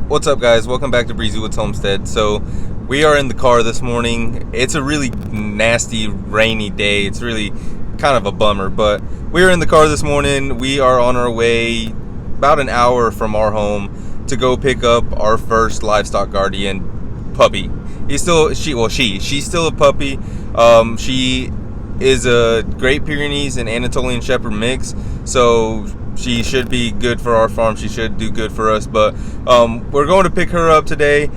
What's up, guys? Welcome back to Breezy Woods Homestead. So we are in the car this morning. It's a really nasty rainy day. It's really kind of a bummer, but we are in the car this morning. We are on our way about an hour from our home to go pick up our first livestock guardian puppy. She's still a puppy. She is a Great Pyrenees and Anatolian Shepherd mix, so she should be good for our farm. She should do good for us, but we're going to pick her up today.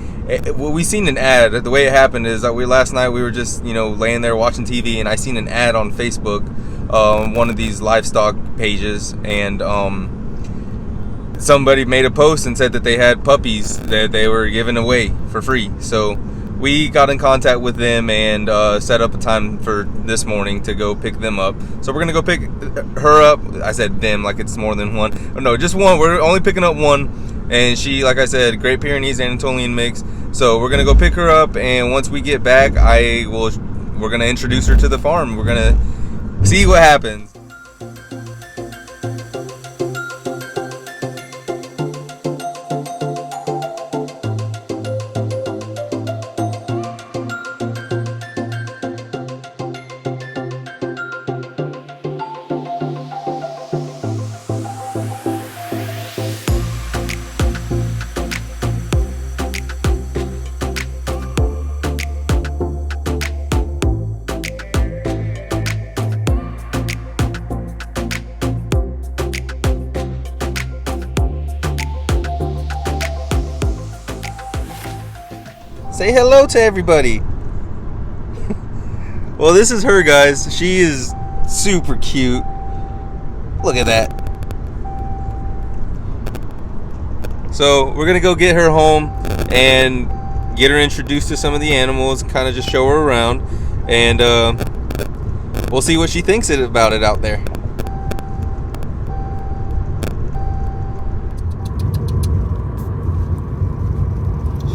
We seen an ad. The way it happened is that last night we were just laying there watching TV, and I seen an ad on Facebook, one of these livestock pages, and somebody made a post and said that they had puppies that they were giving away for free. So we got in contact with them and set up a time for this morning to go pick them up. So we're gonna go pick her up. I said them like it's more than one. Oh, no, just one. We're only picking up one, and she, like I said, Great Pyrenees Anatolian mix. So we're gonna go pick her up, and once we get back, we're gonna introduce her to the farm. We're gonna see what happens. Say hello to everybody. Well, this is her, guys. She is super cute. Look at that. So we're gonna go get her home and get her introduced to some of the animals, kind of just show her around, and we'll see what she thinks about it out there.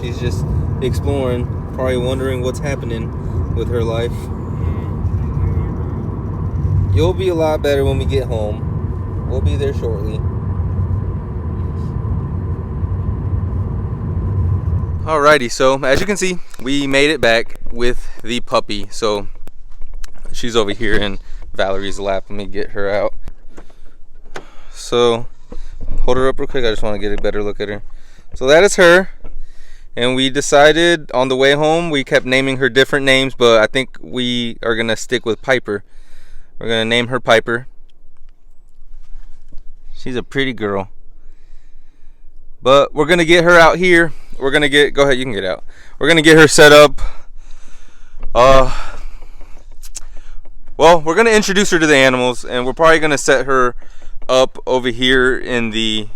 She's just exploring, probably wondering what's happening with her life. You'll be a lot better when we get home. We'll be there shortly. Alrighty, so as you can see, we made it back with the puppy. So she's over here in Valerie's lap. Let me get her out. So hold her up real quick. I just want to get a better look at her. So that is her. And we decided on the way home, we kept naming her different names, but I think we are going to stick with Piper. We're going to name her Piper. She's a pretty girl. But we're going to get her out here. We're going to get, go ahead, you can get out. We're going to get her set up. Well, we're going to introduce her to the animals, and we're probably going to set her up over here in the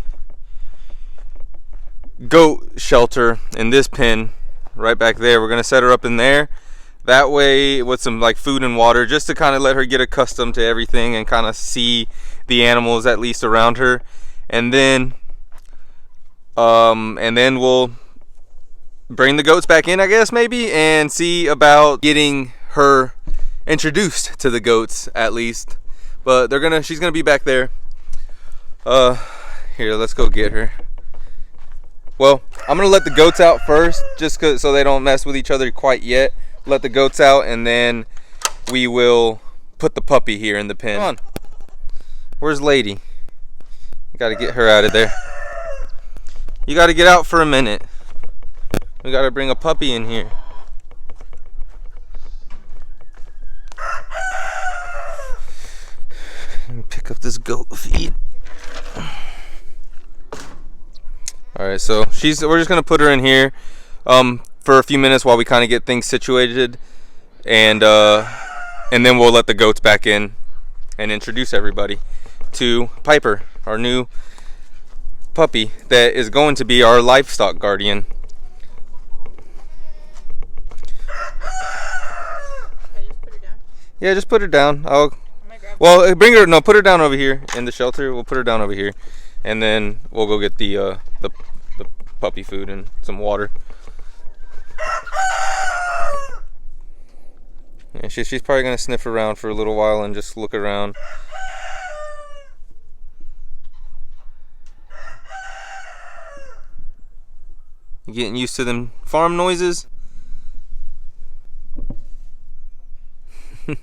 goat shelter in this pen right back there. We're gonna set her up in there, that way with some like food and water, just to kind of let her get accustomed to everything and kind of see the animals at least around her, and then we'll bring the goats back in, I guess, maybe, and see about getting her introduced to the goats at least. But she's gonna be back there. Here, let's go get her. Well, I'm going to let the goats out first, just so they don't mess with each other quite yet. Let the goats out, and then we will put the puppy here in the pen. Come on. Where's Lady? You got to get her out of there. You got to get out for a minute. We got to bring a puppy in here. Pick up this goat feed. Alright, so we're just gonna put her in here for a few minutes while we kind of get things situated, and then we'll let the goats back in and introduce everybody to Piper, our new puppy that is going to be our livestock guardian. Can I just put her down? Yeah, just put her down. Put her down over here in the shelter. We'll put her down over here, and then we'll go get the puppy food and some water. Yeah, she's probably gonna sniff around for a little while and just look around. You getting used to them farm noises? And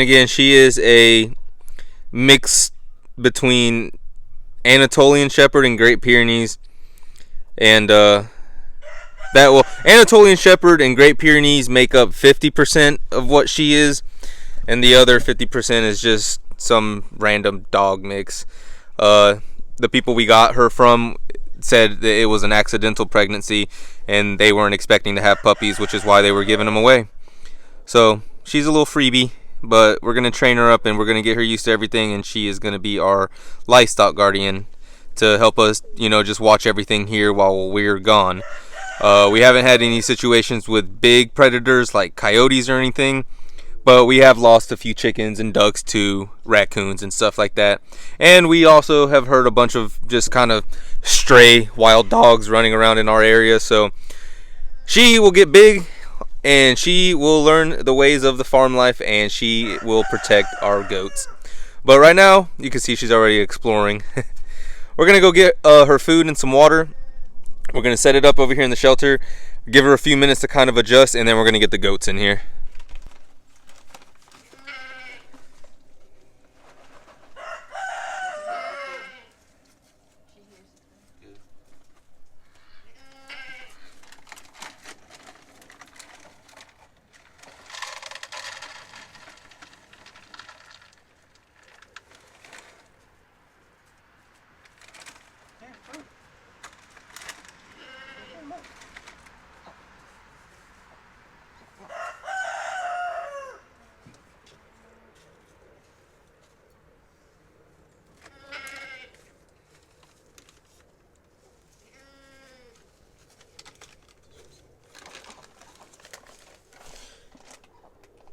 again, she is a mix between Anatolian Shepherd and Great Pyrenees. And Anatolian Shepherd and Great Pyrenees make up 50% of what she is, and the other 50% is just some random dog mix. The people we got her from said that it was an accidental pregnancy, and they weren't expecting to have puppies, which is why they were giving them away. So she's a little freebie, but we're gonna train her up and we're gonna get her used to everything, and she is gonna be our livestock guardian to help us, just watch everything here while we're gone. We haven't had any situations with big predators like coyotes or anything, but we have lost a few chickens and ducks to raccoons and stuff like that. And we also have heard a bunch of just kind of stray wild dogs running around in our area. So she will get big and she will learn the ways of the farm life, and she will protect our goats. But right now, you can see she's already exploring. We're going to go get her food and some water. We're going to set it up over here in the shelter, give her a few minutes to kind of adjust, and then we're going to get the goats in here.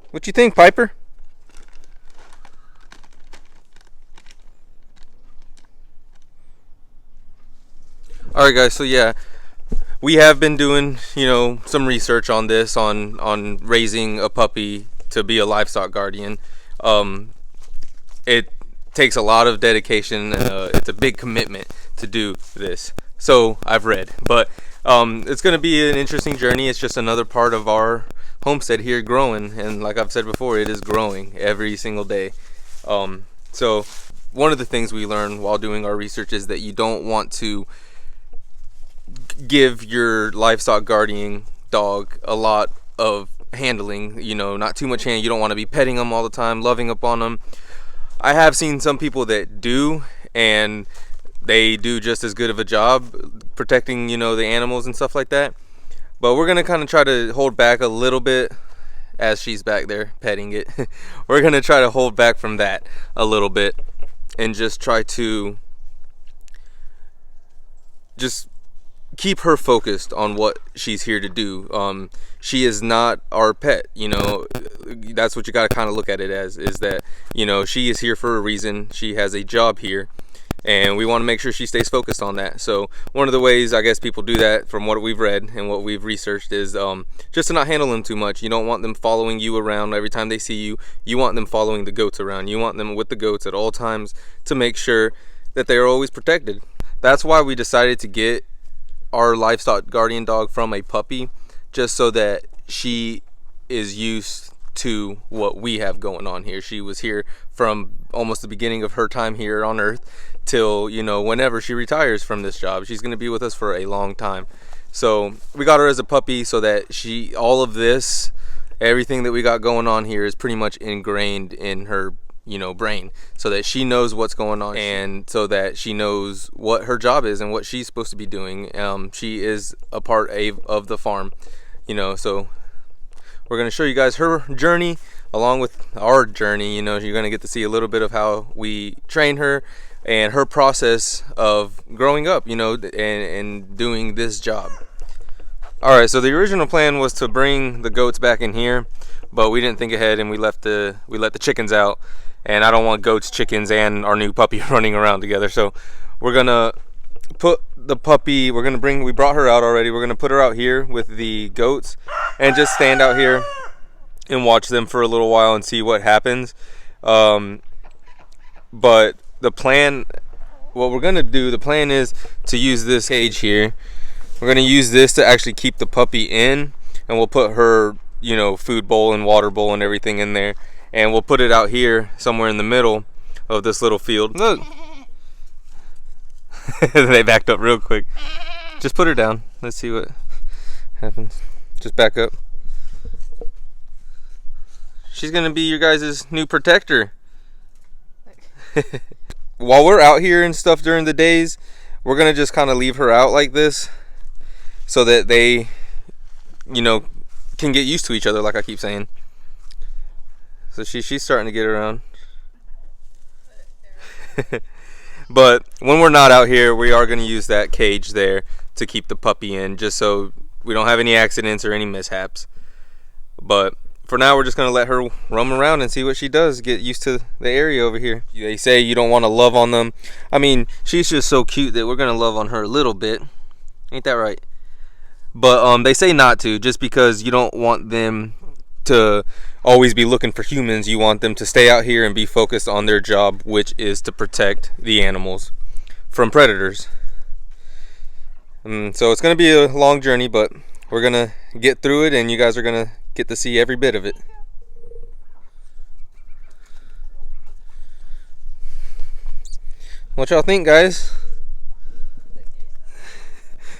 What you think, Piper? Alright guys, so yeah, we have been doing, some research on this, on raising a puppy to be a livestock guardian. It takes a lot of dedication, and it's a big commitment to do this. So I've read, but it's going to be an interesting journey. It's just another part of our homestead here growing, and like I've said before, it is growing every single day. So one of the things we learned while doing our research is that you don't want to give your livestock guardian dog a lot of handling, not too much hand. You don't want to be petting them all the time, loving up on them. I have seen some people that do, and they do just as good of a job protecting, the animals and stuff like that. But we're going to kind of try to hold back a little bit as she's back there petting it. We're going to try to hold back from that a little bit and just try to just keep her focused on what she's here to do. She is not our pet, that's what you got to kind of look at it as, is that, she is here for a reason. She has a job here, and we want to make sure she stays focused on that. So one of the ways I guess people do that, from what we've read and what we've researched, is just to not handle them too much. You don't want them following you around every time they see you. You want them following the goats around. You want them with the goats at all times to make sure that they are always protected. That's why we decided to get our livestock guardian dog from a puppy, just so that she is used to what we have going on here. She was here from almost the beginning of her time here on Earth till, whenever she retires from this job. She's going to be with us for a long time. So we got her as a puppy so that all of this, everything that we got going on here is pretty much ingrained in her, brain, so that she knows what's going on, and so that she knows what her job is and what she's supposed to be doing. She is a part of the farm, so we're going to show you guys her journey along with our journey. You're going to get to see a little bit of how we train her and her process of growing up, and doing this job. Alright, so the original plan was to bring the goats back in here, but we didn't think ahead, and we let the chickens out, and I don't want goats, chickens, and our new puppy running around together. So we're gonna put the puppy, we brought her out already, we're gonna put her out here with the goats and just stand out here and watch them for a little while and see what happens. But the plan what we're gonna do, the plan is to use this cage here. We're gonna use this to actually keep the puppy in, and we'll put her, you know, food bowl and water bowl and everything in there, and we'll put it out here somewhere in the middle of this little field. Look. They backed up real quick. Just put her down. Let's see what happens. Just back up. She's gonna be your guys' new protector. While we're out here and stuff during the days, we're gonna just kind of leave her out like this, so that they, you know, can get used to each other, like I keep saying. So she's starting to get around. But when we're not out here, we are going to use that cage there to keep the puppy in, just so we don't have any accidents or any mishaps. But for now, we're just going to let her roam around and see what she does, get used to the area over here. They say you don't want to love on them. I mean, she's just so cute that we're going to love on her a little bit. Ain't that right? But they say not to, just because you don't want them to always be looking for humans. You want them to stay out here and be focused on their job, which is to protect the animals from predators. So it's going to be a long journey, but we're going to get through it, and you guys are going to get to see every bit of it. What y'all think, guys?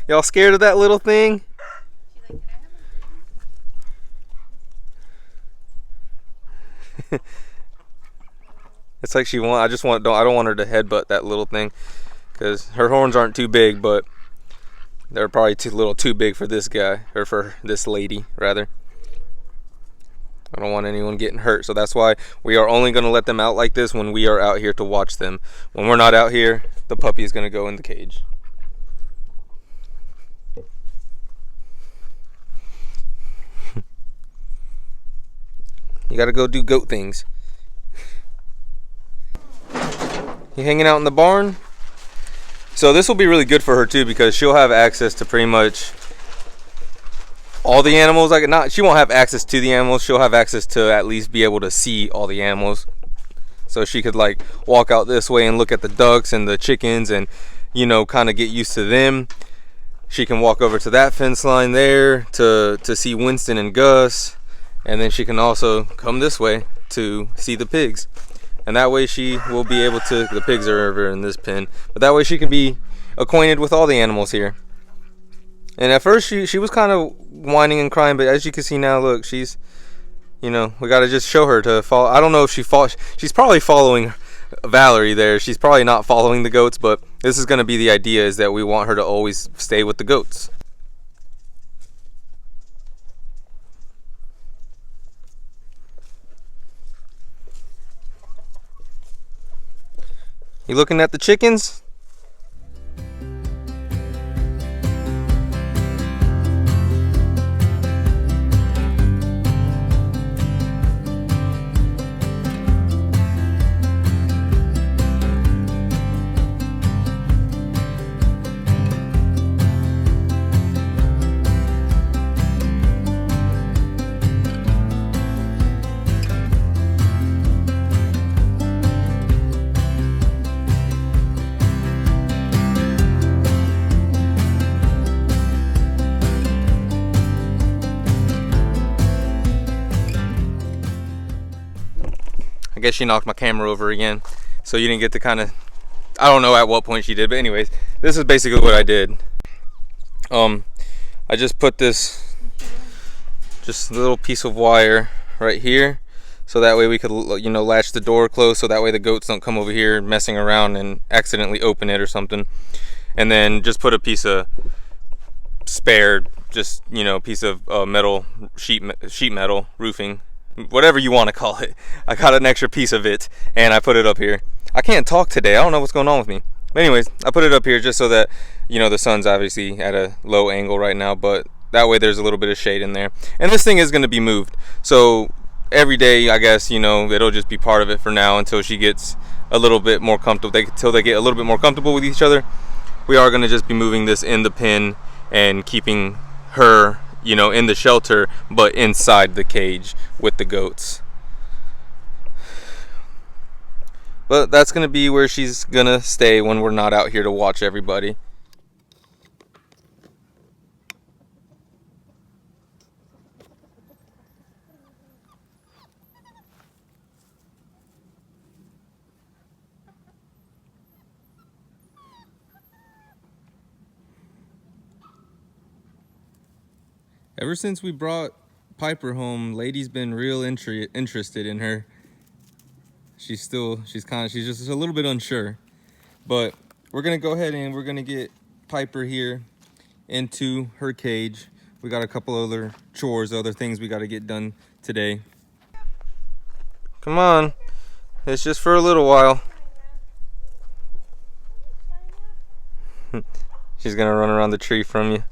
Y'all scared of that little thing? It's like she want. I don't want her to headbutt that little thing, because her horns aren't too big, but they're probably a little too big for this guy, or for this lady rather. I don't want anyone getting hurt, so that's why we are only going to let them out like this when we are out here to watch them. When we're not out here, the puppy is going to go in the cage. You gotta go do goat things. You hanging out in the barn? So this will be really good for her too, because she'll have access to pretty much all the animals. She won't have access to the animals. She'll have access to at least be able to see all the animals. So she could like walk out this way and look at the ducks and the chickens, and you know, kind of get used to them. She can walk over to that fence line there to see Winston and Gus. And then she can also come this way to see the pigs. And that way she will be able to, the pigs are over in this pen, but that way she can be acquainted with all the animals here. And at first she was kind of whining and crying, but as you can see now, look, she's, you know, we got to just show her to follow. I don't know if she's probably following Valerie there. She's probably not following the goats, but this is going to be the idea, is that we want her to always stay with the goats. You looking at the chickens? I guess she knocked my camera over again, so you didn't get to kind of, I don't know at what point she did, but anyways, this is basically what I did. I just put this, just a little piece of wire right here, so that way we could, you know, latch the door closed, so that way the goats don't come over here messing around and accidentally open it or something. And then just put a piece of spare, just, you know, piece of metal, sheet metal roofing, whatever you want to call it. I got an extra piece of it and I put it up here. I can't talk today. I don't know what's going on with me. But anyways, I put it up here just so that, you know, the sun's obviously at a low angle right now, but that way there's a little bit of shade in there. And this thing is going to be moved. So every day, I guess, you know, it'll just be part of it for now until she gets a little bit more comfortable. Until they get a little bit more comfortable with each other. We are going to just be moving this in the pen and keeping her, you know, in the shelter, but inside the cage with the goats. But that's gonna be where she's gonna stay when we're not out here to watch everybody. Ever since we brought Piper home, Lady's been real interested in her. She's just a little bit unsure. But we're gonna go ahead and we're gonna get Piper here into her cage. We got a couple other chores, other things we gotta get done today. Come on, it's just for a little while. She's gonna run around the tree from you.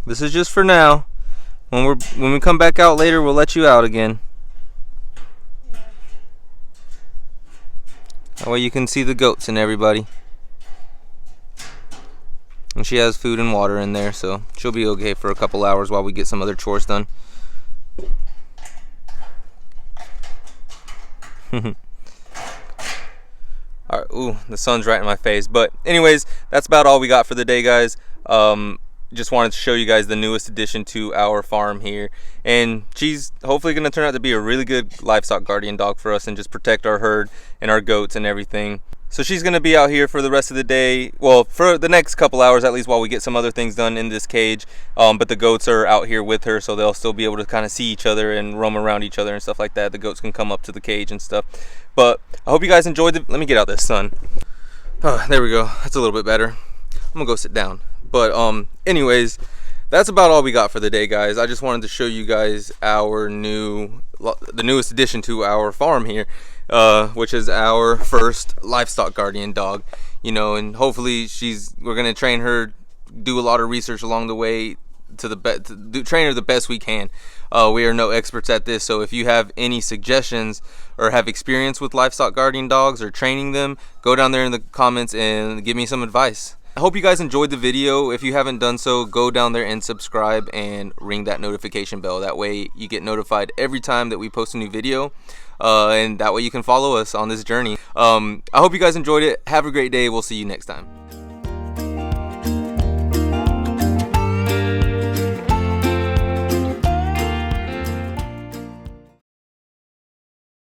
This is just for now. When we come back out later, we'll let you out again. Yeah. That way you can see the goats and everybody. And she has food and water in there, so she'll be okay for a couple hours while we get some other chores done. Alright, ooh, the sun's right in my face. But anyways, that's about all we got for the day, guys. Just wanted to show you guys the newest addition to our farm here, and she's hopefully going to turn out to be a really good livestock guardian dog for us and just protect our herd and our goats and everything. So she's going to be out here for the rest of the day, well, for the next couple hours at least, while we get some other things done in this cage. But the goats are out here with her, so they'll still be able to kind of see each other and roam around each other and stuff like that. The goats can come up to the cage and stuff. But I hope you guys enjoyed it. Let me get out this sun. Oh, there we go. That's a little bit better. I'm gonna go sit down. But anyways, that's about all we got for the day, guys. I just wanted to show you guys the newest addition to our farm here, which is our first livestock guardian dog. You know, and hopefully we're gonna train her, do a lot of research along the way to train her the best we can. We are no experts at this, so if you have any suggestions or have experience with livestock guardian dogs or training them, go down there in the comments and give me some advice. I hope you guys enjoyed the video. If you haven't done so, go down there and subscribe and ring that notification bell. That way you get notified every time that we post a new video, and that way you can follow us on this journey. I hope you guys enjoyed it. Have a great day. We'll see you next time.